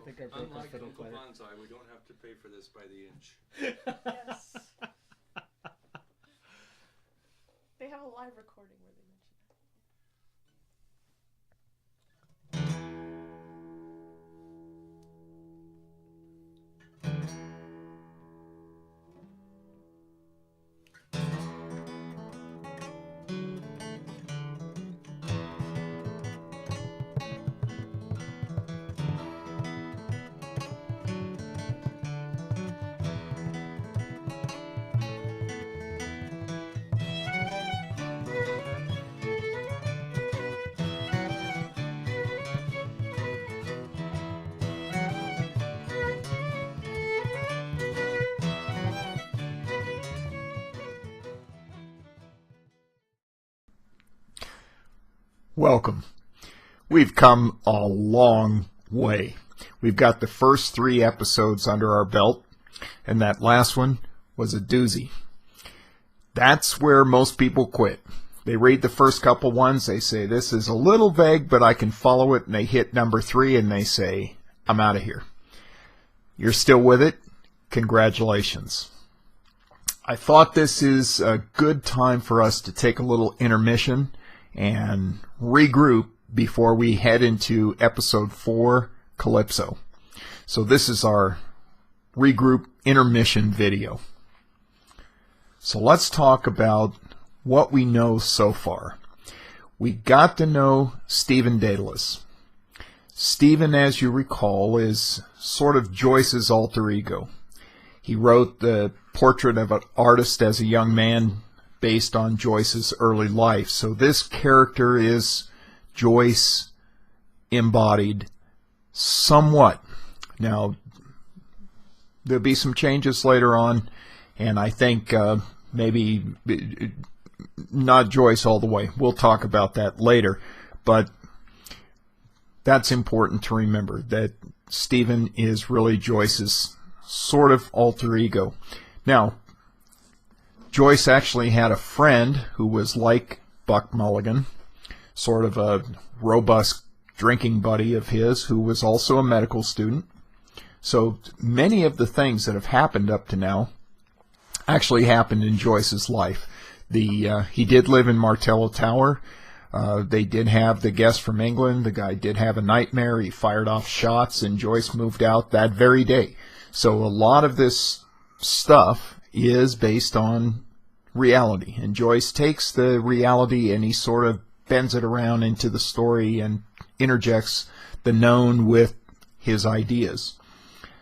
think I broke Unlike a fiddle Uncle player. Bonsai, we don't have to pay for this by the inch. Yes. They have a live recording where they mention that. Welcome. We've come a long way. We've got the first 3 episodes under our belt, and that last one was a doozy. That's where most people quit. They read the first couple ones, they say, this is a little vague, but I can follow it, and they hit number 3, and they say, I'm out of here. You're still with it? Congratulations. I thought this is a good time for us to take a little intermission and regroup before we head into episode 4, Calypso. So this is our regroup intermission video. So let's talk about what we know so far. We got to know Stephen Dedalus. Stephen, as you recall, is sort of Joyce's alter ego. He wrote the portrait of an artist as a young man based on Joyce's early life. So this character is Joyce embodied somewhat. Now, there'll be some changes later on, and I think maybe not Joyce all the way. We'll talk about that later, but that's important to remember, that Stephen is really Joyce's sort of alter ego. Now, Joyce actually had a friend who was like Buck Mulligan, sort of a robust drinking buddy of his who was also a medical student. So many of the things that have happened up to now actually happened in Joyce's life. He did live in Martello Tower. They did have the guest from England. The guy did have a nightmare. He fired off shots, and Joyce moved out that very day. So a lot of this stuff is based on reality, and Joyce takes the reality and he sort of bends it around into the story and interjects the known with his ideas.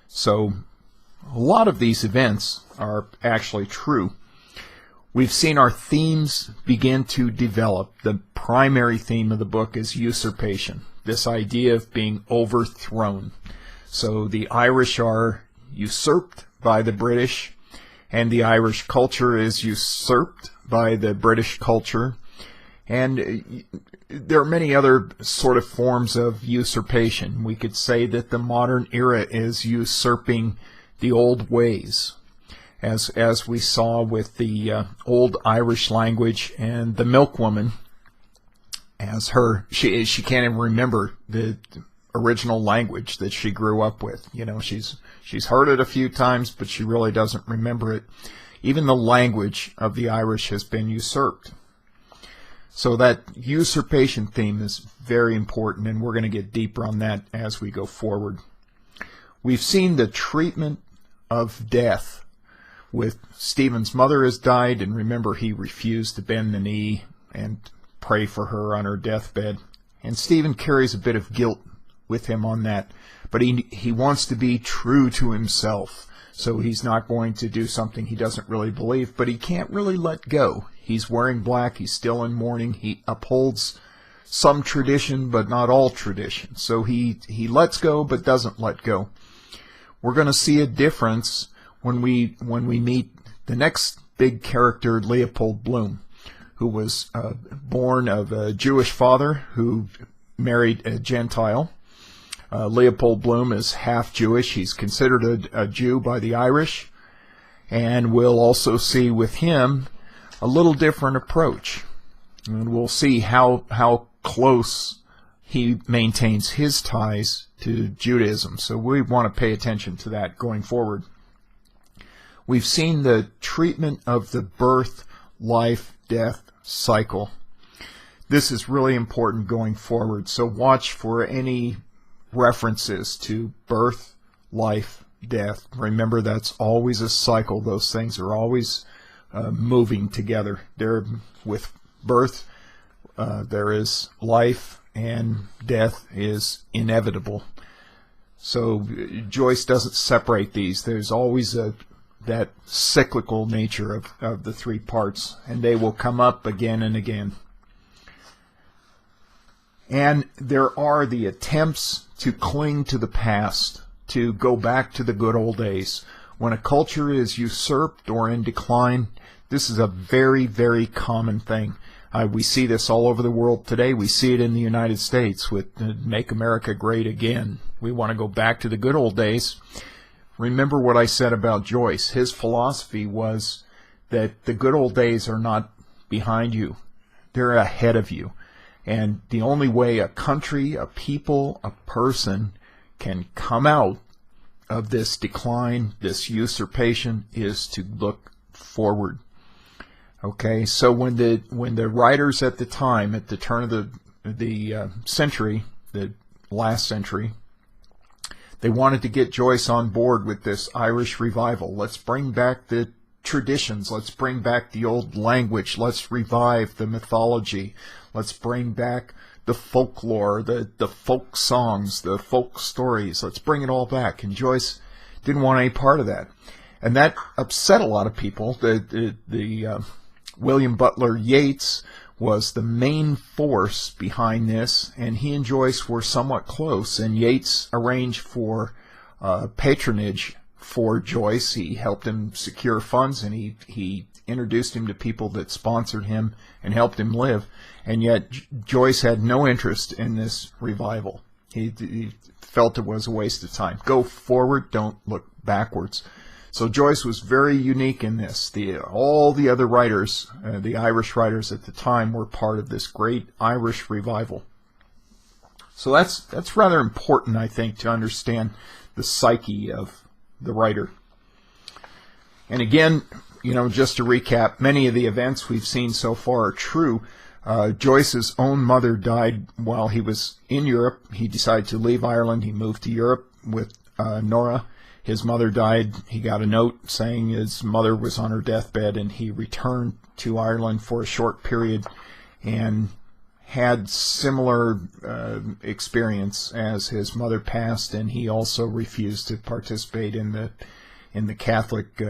So a lot of these events are actually true. We've seen our themes begin to develop. The primary theme of the book is usurpation, this idea of being overthrown. So the Irish are usurped by the British, and the Irish culture is usurped by the British culture. And there are many other sort of forms of usurpation. We could say that the modern era is usurping the old ways, as we saw with the old Irish language and the milkwoman, as she can't even remember the original language that she grew up with. You know, she's heard it a few times, but she really doesn't remember it. Even the language of the Irish has been usurped. So that usurpation theme is very important, and we're going to get deeper on that as we go forward. We've seen the treatment of death. With Stephen's mother has died, and remember, he refused to bend the knee and pray for her on her deathbed. And Stephen carries a bit of guilt with him on that, but he wants to be true to himself, so he's not going to do something he doesn't really believe, but he can't really let go. He's wearing black, he's still in mourning, he upholds some tradition, but not all tradition, so he lets go, but doesn't let go. We're going to see a difference when we meet the next big character, Leopold Bloom, who was born of a Jewish father who married a Gentile. Leopold Bloom is half Jewish. He's considered a Jew by the Irish. And we'll also see with him a little different approach. And we'll see how close he maintains his ties to Judaism. So we want to pay attention to that going forward. We've seen the treatment of the birth, life, death cycle. This is really important going forward. So watch for any references to birth, life, death. Remember, that's always a cycle. Those things are always moving together. There, with birth, there is life, and death is inevitable. So Joyce doesn't separate these. There's always that cyclical nature of the three parts, and they will come up again and again. And there are the attempts to cling to the past, to go back to the good old days. When a culture is usurped or in decline, this is a very, very common thing. We see this all over the world today. We see it in the United States with Make America Great Again. We want to go back to the good old days. Remember what I said about Joyce. His philosophy was that the good old days are not behind you. They're ahead of you. And the only way a country, a people, a person can come out of this decline, this usurpation, is to look forward. Okay, so when the writers at the time, at the turn of the century, the last century, they wanted to get Joyce on board with this Irish revival. Let's bring back the traditions. Let's bring back the old language. Let's revive the mythology. Let's bring back the folklore, the folk songs, the folk stories. Let's bring it all back. And Joyce didn't want any part of that. And that upset a lot of people. William Butler Yeats was the main force behind this, and he and Joyce were somewhat close, and Yeats arranged for patronage for Joyce. He helped him secure funds, and he introduced him to people that sponsored him and helped him live, and yet Joyce had no interest in this revival. He felt it was a waste of time. Go forward, don't look backwards. So Joyce was very unique in this. All the other writers, the Irish writers at the time, were part of this great Irish revival. So that's rather important, I think, to understand the psyche of the writer. And again, just to recap, many of the events we've seen so far are true. Joyce's own mother died while he was in Europe. He decided to leave Ireland. He moved to Europe with Nora. His mother died. He got a note saying his mother was on her deathbed, and he returned to Ireland for a short period and had similar experience as his mother passed, and he also refused to participate in the Catholic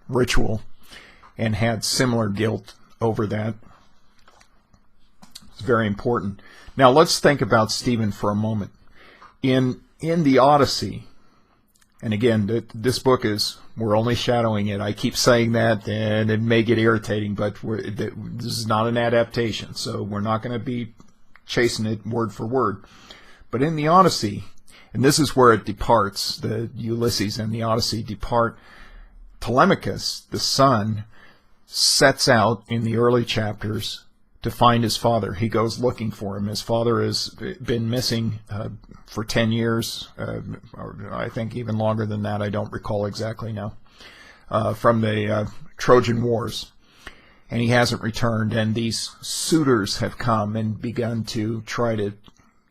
ritual and had similar guilt over that. It's very important. Now let's think about Stephen for a moment. In the Odyssey, and again, this book we're only shadowing it. I keep saying that, and it may get irritating, but this is not an adaptation, so we're not going to be chasing it word for word. But in the Odyssey, and this is where it departs, the Ulysses and the Odyssey depart, Telemachus, the son, sets out in the early chapters to find his father. He goes looking for him. His father has been missing for 10 years, or I think even longer than that. I don't recall exactly now, from the Trojan Wars. And he hasn't returned, and these suitors have come and begun to try to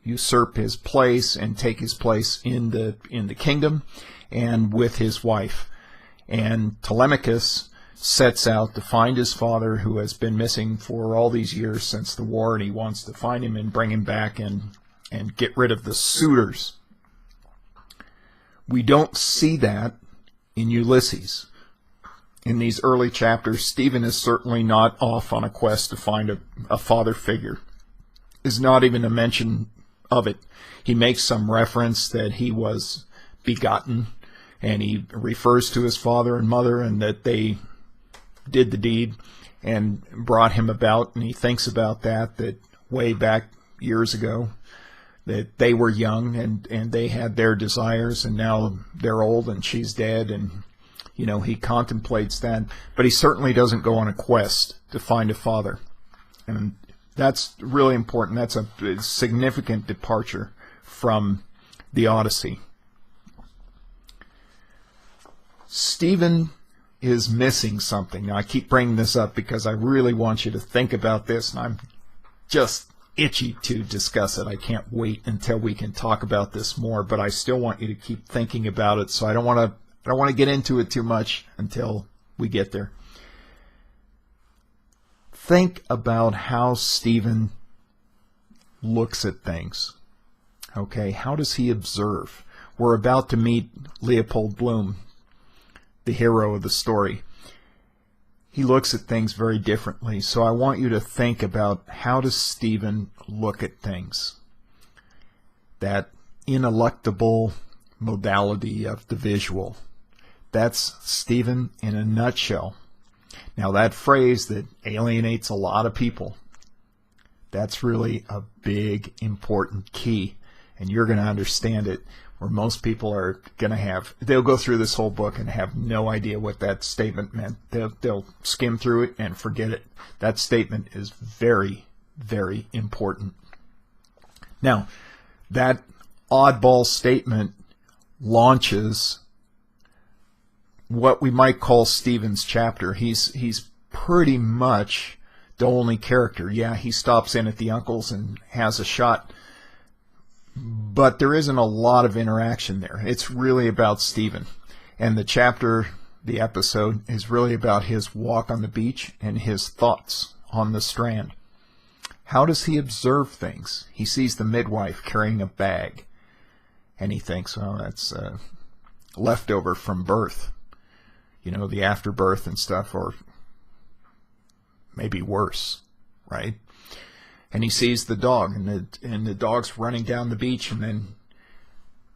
usurp his place and take his place in the kingdom and with his wife. And Telemachus sets out to find his father, who has been missing for all these years since the war, and he wants to find him and bring him back and get rid of the suitors. We don't see that in Ulysses. In these early chapters, Stephen is certainly not off on a quest to find a father figure. There's not even a mention of it. He makes some reference that he was begotten, and he refers to his father and mother, and that they did the deed and brought him about, and he thinks about that way back years ago, that they were young and they had their desires, and now they're old and she's dead, and he contemplates that, but he certainly doesn't go on a quest to find a father. And That's really important. That's a significant departure from the Odyssey. Stephen is missing something. Now, I keep bringing this up because I really want you to think about this, and I'm just itchy to discuss it. I can't wait until we can talk about this more, but I still want you to keep thinking about it, so I don't want to get into it too much until we get there. Think about how Stephen looks at things. Okay, how does he observe? We're about to meet Leopold Bloom, the hero of the story. He looks at things very differently, so I want you to think about how does Stephen look at things. That ineluctable modality of the visual. That's Stephen in a nutshell. Now that phrase that alienates a lot of people, that's really a big, important key. And you're going to understand it, where most people are going to they'll go through this whole book and have no idea what that statement meant. They'll skim through it and forget it. That statement is very, very important. Now, that oddball statement launches what we might call Stephen's chapter. He's pretty much the only character. Yeah, he stops in at the uncle's and has a shot, but there isn't a lot of interaction there. It's really about Stephen. And the chapter, the episode, is really about his walk on the beach and his thoughts on the strand. How does he observe things? He sees the midwife carrying a bag, and he thinks, well, that's leftover from birth. You know, the afterbirth and stuff, or maybe worse, right? And he sees the dog, and the dog's running down the beach, and then,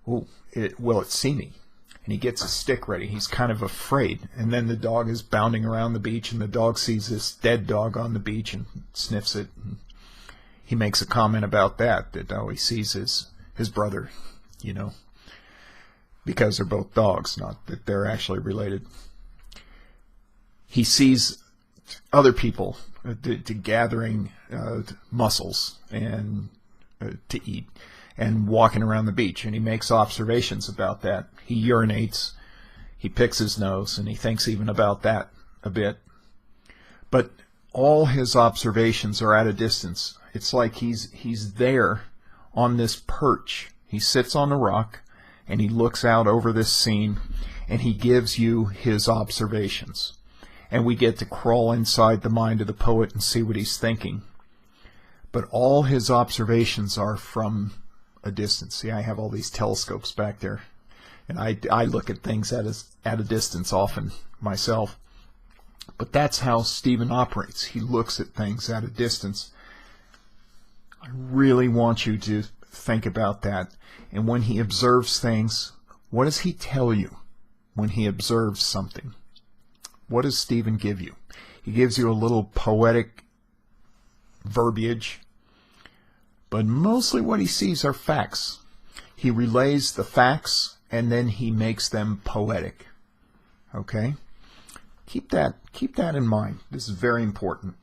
will it see me? And he gets a stick ready. He's kind of afraid. And then the dog is bounding around the beach, and the dog sees this dead dog on the beach and sniffs it. And he makes a comment about that he sees his brother, you know, because they're both dogs, not that they're actually related. He sees other people to gathering mussels and to eat and walking around the beach, and he makes observations about that. He urinates, he picks his nose, and he thinks even about that a bit. But all his observations are at a distance. It's like he's there on this perch. He sits on a rock and he looks out over this scene and he gives you his observations. And we get to crawl inside the mind of the poet and see what he's thinking. But all his observations are from a distance. See, I have all these telescopes back there, and I look at things at a distance often myself. But that's how Stephen operates. He looks at things at a distance. I really want you to think about that. And when he observes things, what does he tell you when he observes something? What does Stephen give you? He gives you a little poetic verbiage, but mostly what he sees are facts. He relays the facts and then he makes them poetic. Okay? Keep that in mind. This is very important.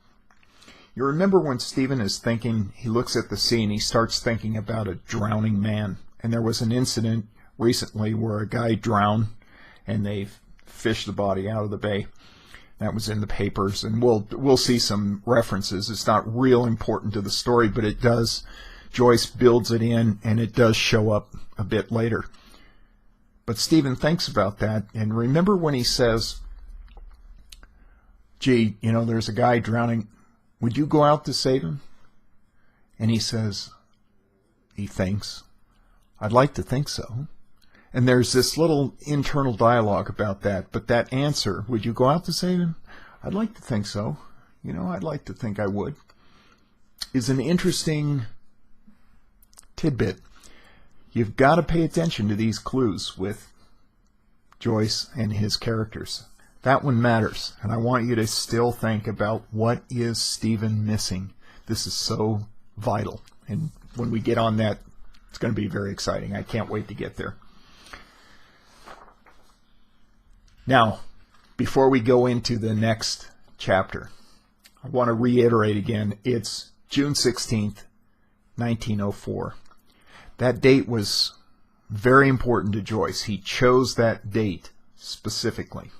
You remember when Stephen is thinking, he looks at the sea and he starts thinking about a drowning man. And there was an incident recently where a guy drowned and they fished the body out of the bay. That was in the papers, and we'll see some references. It's not real important to the story, but it does. Joyce builds it in, and it does show up a bit later. But Stephen thinks about that, and remember when he says, gee, you know, there's a guy drowning. Would you go out to save him? And he says, he thinks, I'd like to think so. And there's this little internal dialogue about that. But that answer, would you go out to save him? I'd like to think so. You know, I'd like to think I would. Is an interesting tidbit. You've got to pay attention to these clues with Joyce and his characters. That one matters. And I want you to still think about what is Stephen missing. This is so vital. And when we get on that, it's going to be very exciting. I can't wait to get there. Now, before we go into the next chapter, I want to reiterate again, it's June 16th, 1904. That date was very important to Joyce. He chose that date specifically.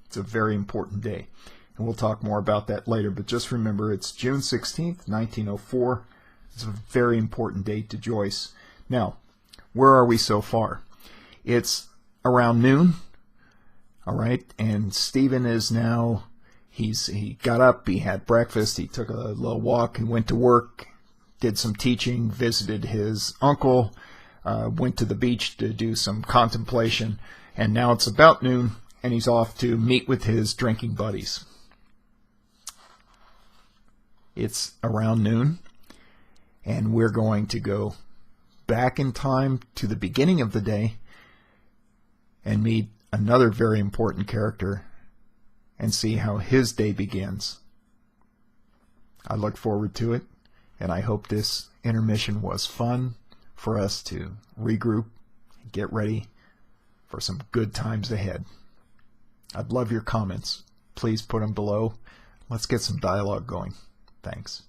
It's a very important day. And we'll talk more about that later, but just remember it's June 16th, 1904. It's a very important date to Joyce. Now, where are we so far? It's around noon, all right, and Stephen is now, he got up, he had breakfast, he took a little walk, and went to work, did some teaching, visited his uncle, went to the beach to do some contemplation, and now it's about noon, and he's off to meet with his drinking buddies. It's around noon, and we're going to go back in time to the beginning of the day and meet another very important character and see how his day begins. I look forward to it, and I hope this intermission was fun for us to regroup and get ready for some good times ahead. I'd love your comments. Please put them below. Let's get some dialogue going. Thanks.